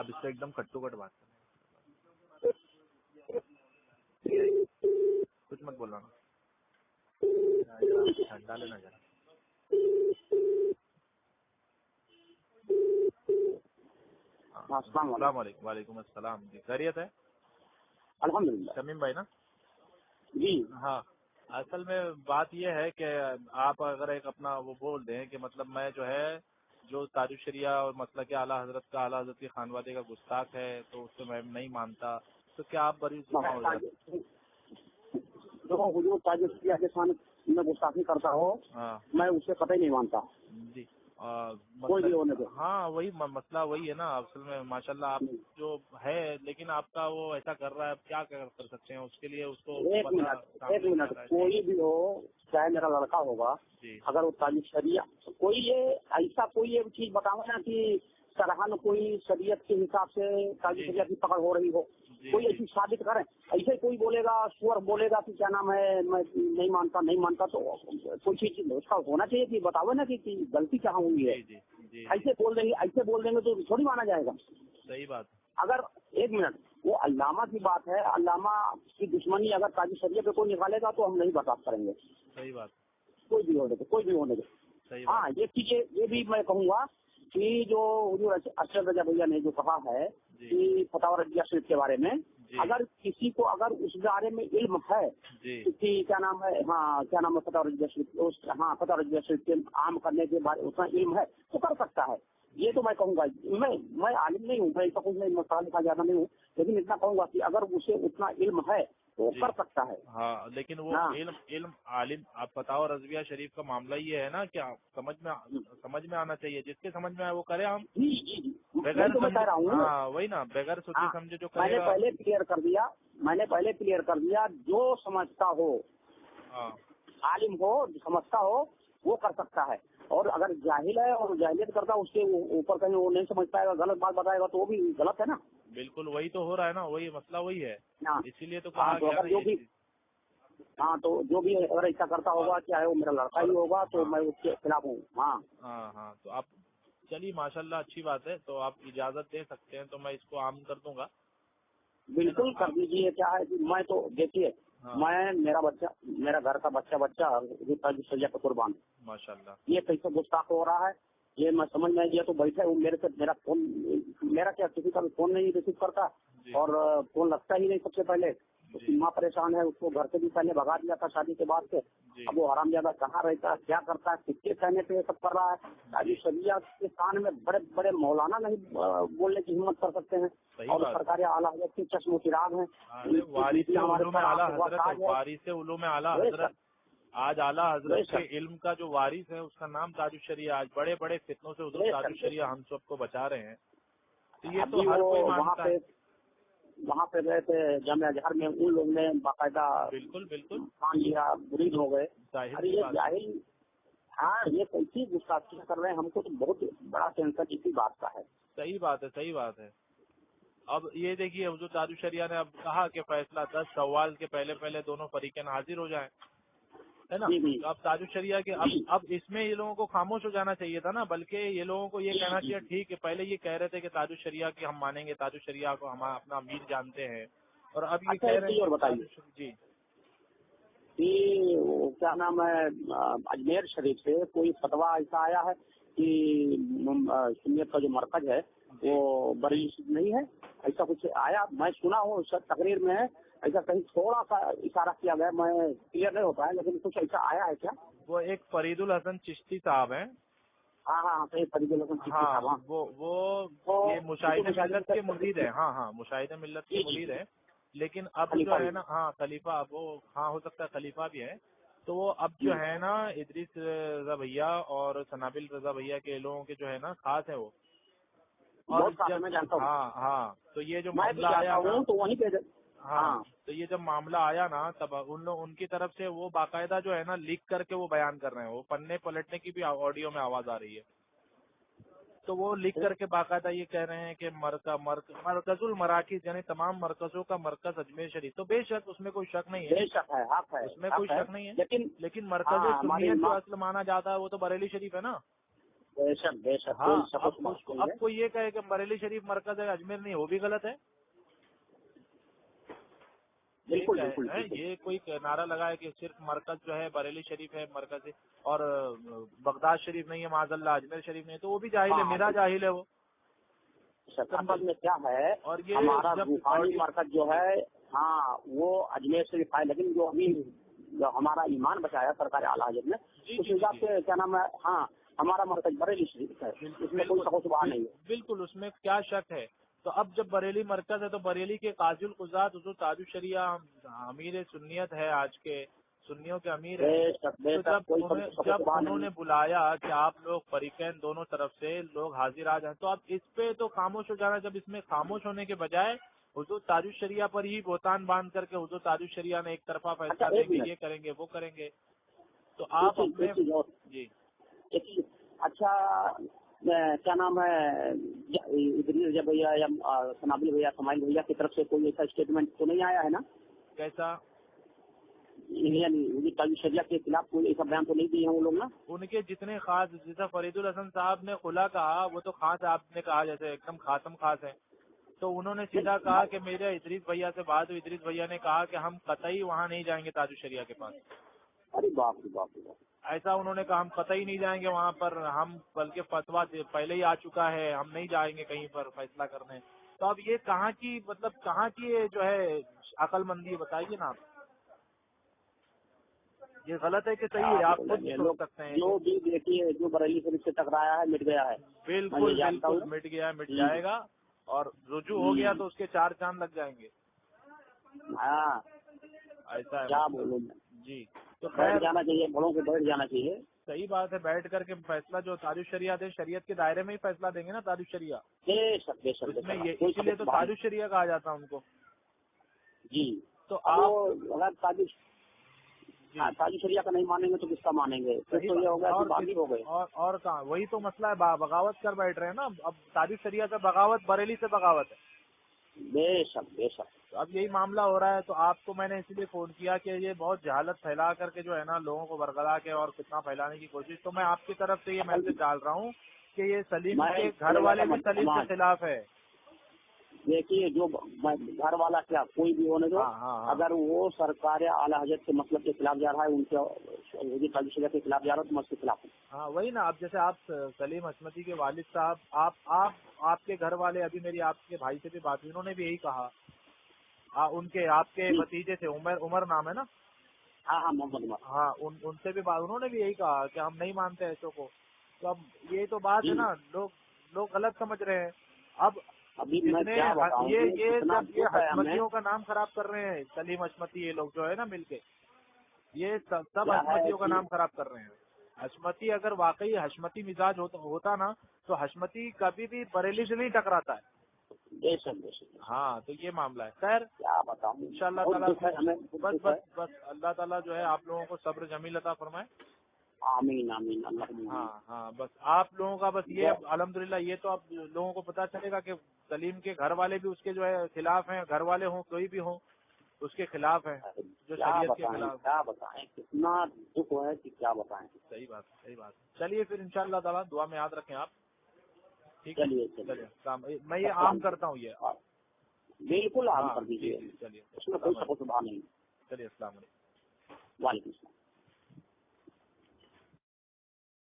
अब इससे एकदम कट्टू कट बात करना, कुछ मत बोलना ना, ठंडा लेना जरा। अस्सलाम वालेकुम। वालेकुम अस्सलाम जी, खैरियत है? अल्हम्दुलिल्लाह। शमीम भाई ना? जी हाँ, असल में बात ये है कि आप अगर एक अपना वो बोल दें कि मतलब मैं जो है जो ताजुल शरिया और मसला के आला हजरत की खानवादे का गुस्ताख है तो उससे मैं नहीं मानता, तो क्या आप बरी जुबान हो जाते? जो हुजूर ताजुल शरिया के सामने में गुस्ताखी करता हो, हाँ मैं उससे कतई नहीं मानता जी। कोई भी होने को। हाँ वही मसला वही है ना, असल में माशाल्लाह आप जो है, लेकिन आपका वो ऐसा कर रहा है, आप क्या कर सकते हैं उसके लिए? उसको एक मिनट कोई भी हो, चाहे मेरा लड़का होगा, अगर वो ताजुल शरिया कोई ये ऐसा कोई एक चीज बताओ ना कि सरहन कोई शरीयत के हिसाब से ताजुल शरिया की पकड़ हो रही हो, कोई ऐसी साबित करें। ऐसे कोई बोलेगा, स्वर बोलेगा कि क्या नाम है मैं नहीं मानता तो कोई चीज उसका होना चाहिए कि बताओ ना कि गलती कहाँ हुई है। ऐसे बोल देंगे तो थोड़ी माना जाएगा। सही बात। अगर एक मिनट वो अल्लामा की बात है, अल्लामा की दुश्मनी अगर ताजुल शरिया पे कोई निकालेगा तो हम नहीं बर्दाश्त करेंगे। सही बात। कोई भी होने दे। हाँ ये चीजें ये भी मैं कहूँगा कि जो हुजूर अशरफ रजा भैया ने जो कहा है कि फतवा रजिया शरीफ के बारे में, अगर किसी को अगर उस बारे में इल्म है कि क्या नाम है, हाँ क्या नाम है फतवा रजिया शरीफ, हाँ फतवा रजिया शरीफ के आम करने के बारे उतना इल्म है तो कर सकता है। ये तो मैं कहूँगा, मैं आलिम नहीं हूँ, मैं ऐसा कुछ नहीं, मसाला लिखा ज्यादा नहीं हूँ, लेकिन इतना कहूँगा कि अगर उसे उतना इल्म है तो कर सकता है। हाँ लेकिन वो इल्म आलिम, आप बताओ रजविया शरीफ का मामला ये है ना कि समझ में आना चाहिए, जिसके समझ में आए वो करे। हम बगैर तो मैं कह रहा हूँ, हाँ वही ना, बगैर सोचे समझे जो मैंने पहले क्लियर कर दिया, जो समझता हो, आलिम हो समझता हो वो कर सकता है, और अगर जाहिल है और जाहिलियत करता है उसके ऊपर कहीं वो नहीं समझ पाएगा, गलत बात बताएगा तो वो भी गलत है ना। बिल्कुल वही तो हो रहा है ना, वही मसला वही है, इसीलिए तो कहा गया जो भी तो जो भी अगर ऐसा करता होगा, चाहे वो मेरा लड़का ही होगा, तो मैं उसके खिलाफ हूँ। हाँ तो आप चलिए माशाल्लाह अच्छी बात है, तो आप इजाजत दे सकते हैं तो मैं इसको आम कर दूंगा। बिल्कुल कर दीजिए। क्या है कि मैं तो देखिए मैं मेरा घर का बच्चा ताजुल शरिया पे कुर्बान माशाल्लाह। ये कैसे गुस्ताख हो रहा है ये मैं समझ में ये तो बैठे हूँ, मेरे से मेरा क्या किसी का भी फोन नहीं रिसीव करता और फोन लगता ही नहीं। सबसे पहले उसकी माँ परेशान है, उसको घर से भी पहले भगा दिया था शादी के बाद से। अब वो हरामजादा कहाँ रहता है, क्या करता है, किसके कहने पे ये सब कर रहा है। ताजुल शरिया के कान में बड़े बड़े मौलाना नहीं बोलने की हिम्मत कर सकते हैं, और सरकारी आला हजरत के चश्मो चिराग हैं। वारिस उलूम आला हजरत, आज आला हजरत के इल्म का जो वारिस है उसका नाम ताजुल शरिया, आज बड़े बड़े फितनों से उधर ताजुल शरिया हम सबको बचा रहे हैं। तो ये तो हर कोई मानता है। वहाँ पे गए थे जामिया अजहर में, उन लोगों ने बाकायदा बिल्कुल मान लिया, मुरीद हो गए। अरे ये जाहिल, हाँ ये कैसी गुस्ताखी कर रहे हैं, हमको तो बहुत बड़ा टेंशन इसी बात का है। सही बात है। अब ये देखिए जो ताजुल शरिया ने अब कहा कि फैसला 10 शव्वाल के पहले दोनों फरीकें हाजिर हो जाएं, है ना। तो अब ताजुल शरिया के अब इसमें ये लोगों को खामोश हो जाना चाहिए था ना, बल्कि ये लोगों को ये कहना चाहिए ठीक है, पहले ये कह रहे थे कि ताजुल शरिया की हम मानेंगे, ताजुल शरिया को हम अपना अमीर जानते हैं, और अब ये कह रहे हैं। और बताइए जी कि क्या नाम है, अजमेर शरीफ से कोई फतवा ऐसा आया है कि सुन्नियत का जो मरकज है वो बरी नहीं है, ऐसा कुछ आया? मैं सुना हूँ तकरीर में ऐसा कहीं थोड़ा सा इशारा किया गया, मैं क्लियर नहीं होता है, लेकिन कुछ ऐसा आया है क्या? वो एक फरीदुल हसन चिश्ती साहब हैं। हाँ फरीदुल हसन चिश्ती साहब, वो ये मुशाहिद मिल्लत के मुरीद है। हाँ मुशाहिद मिल्लत के मुरीद है, लेकिन अब जो है ना, हाँ खलीफा, वो हाँ हो सकता है खलीफा भी है। तो वो अब जो है ना इदरीस रजा भैया और सनाबिल रजा भैया के लोगों के जो है ना खास है वो। और हाँ तो ये जो मामला आया ना, तो वहीं पे तो ये जब मामला आया ना तब उनकी तरफ से वो बाकायदा जो है ना लिख करके वो बयान कर रहे हैं, वो पन्ने पलटने की भी ऑडियो में आवाज आ रही है। तो वो लिख करके बाकायदा ये कह रहे हैं कि मरकजुल मराकिज यानी तमाम मरकजों का मरकज अजमेर शरीफ। तो बेशक उसमें कोई शक नहीं है, बेशक है, हक है, उसमें कोई शक नहीं है, लेकिन मरकज सुन्नियत जो असल माना जाता है वो तो बरेली शरीफ है ना। हाँ, अब कोई ये कहे कि बरेली शरीफ मरकज है, अजमेर नहीं, वो भी गलत है। बिल्कुल ये कोई नारा लगाए कि सिर्फ मरकज जो है बरेली शरीफ है मरकज है, और बगदाद शरीफ नहीं है माजल्ला, अजमेर शरीफ नहीं है, तो वो भी जाहिल है, मेरा जाहिल है वो। असल में क्या है, और ये हमारा रूहानी मरकज जो है, हाँ वो अजमेर शरीफ है, लेकिन जो अभी जो हमारा ईमान बचाया सरकार आला हजरत ने, उस हिसाब से क्या नाम है, हाँ हमारा मरकज बरेली शरीफ है, इसमें कोई शक नहीं है। बिल्कुल, उसमें क्या शक है। तो अब जब बरेली मरकज है तो बरेली के काजुल कुजात हुजूर ताजुल शरिया अमीर सुन्नियत है, आज के सुन्नियों के अमीर है। तो जब उन्होंने बुलाया कि आप लोग फरीकैन दोनों तरफ से लोग हाजिर आ जाए, तो अब इस पे तो खामोश हो जाना। जब इसमें खामोश होने के बजाय हुजूर ताजुल शरिया पर ही बोतान बांध करके हुजूर ताजुल शरिया ने एक तरफा फैसला देंगे, ये करेंगे वो करेंगे, तो आप अपने जी अच्छा क्या नाम है, इदरीस जब भैया या सनाबिल भैया समाइल भैया की तरफ से कोई ऐसा स्टेटमेंट तो नहीं आया है ना? कैसा? ताजुल शरिया के खिलाफ कोई ऐसा बयान तो नहीं दिए हैं वो लोग ना? उनके जितने खास, जैसा फरीदुल हसन साहब ने खुला कहा, वो तो खास आपने कहा जैसे एकदम खातम खास है, तो उन्होंने सीधा कहा कि मेरे इदरीस भैया से बात हुई, इदरीस भैया ने कहा कि हम कतई वहाँ नहीं जाएंगे ताजुल शरिया के पास। अरे बाप रे बाप रे बाप, ऐसा उन्होंने कहा, हम कतई नहीं जाएंगे वहाँ पर, हम बल्कि फतवा पहले ही आ चुका है, हम नहीं जाएंगे कहीं पर फैसला करने। तो अब ये कहाँ की, मतलब कहाँ की ये जो है अकलमंदी है, बताइए ना आप। ये गलत है कि सही है, आप खुद सोच सकते हैं। जो भी देखिए, जो बरेली शरीफ से टकराया है मिट गया है। बिल्कुल बिल्कुल मिट गया है, मिट जाएगा, और रुजू हो गया तो उसके 4 चांद लग जाएंगे। हाँ ऐसा है, क्या बोलूं जी। तो बैठ जाना चाहिए, बड़ों को बैठ जाना चाहिए। सही बात है, बैठ करके फैसला जो ताजुल शरिया दे, शरीयत के दायरे में ही फैसला देंगे ना ताजुल शरिया। इसमें ये इसीलिए तो ताजुल शरिया कहा जाता है उनको। जी, तो आप अगर ताजुल शरिया का नहीं मानेंगे तो किसका मानेंगे? फिर तो ये होगा कि बागी हो गए। और कहाँ, वही तो मसला है, बगावत कर बैठ रहे हैं ना। अब ताजुल शरिया से बगावत, बरेली से बगावत है। बेशक बेशक। तो अब यही मामला हो रहा है। तो आपको मैंने इसीलिए फोन किया कि ये बहुत जहालत फैला करके जो है ना, लोगों को बरगला के और कितना फैलाने की कोशिश। तो मैं आपकी तरफ से ये मैसेज डाल रहा हूँ कि ये सलीम के घर वाले भी सलीम के खिलाफ है। देखिए, जो घर वाला क्या कोई भी होने दो, अगर वो सरकार या आला हजरत के मतलब के खिलाफ जा रहा है, उनके ताजुल शरिया के खिलाफ जा रहा है, तो मैं उसके खिलाफ हूँ। हाँ वही ना। अब जैसे आप सलीम हशमती के वालिद साहब, आपके घर वाले, अभी मेरी आपके भाई से भी बात हुई, उन्होंने भी यही कहा। उनके आपके भतीजे थे, उमर नाम है ना? हाँ मोहम्मद उमर। हाँ, उनसे भी बात, उन्होंने भी यही कहा कि हम नहीं मानते ऐसों को। तो अब ये तो बात है ना, लोग गलत समझ रहे हैं। अब अभी मैं क्या बताऊं, ये हशमतियों का नाम खराब कर रहे हैं सलीम हशमती, ये लोग जो है ना मिलके, ये सब हशमतियों का नाम खराब कर रहे हैं। हशमती अगर वाकई हशमती मिजाज होता ना, तो हशमती कभी भी बरेली से नहीं टकराता है। हाँ, तो ये मामला है। खैर क्या बताऊं, इंशाअल्लाह ताला बस अल्लाह ताला जो है आप लोगों को सब्र जमील अता फरमाए। आमीन आमीन अल्लाह। हाँ बस आप लोगों का बस ये अल्हम्दुलिल्लाह, ये तो अब लोगों को पता चलेगा कि सलीम के घर वाले भी उसके जो है खिलाफ हैं, घर वाले हों कोई भी हों उसके खिलाफ है, जो शरीयत के खिलाफ। क्या बताएं, कितना दुख है कि क्या बताएं। सही बात। चलिए फिर इंशाअल्लाह ताला दुआ में याद रखें आप। ठीक है, चलिए मैं ये आम करता हूँ, ये बिल्कुल आम कर दीजिए, चलिए उसमें कोई नहीं। चलिए, अस्सलाम वालेकुम। वालेकुम।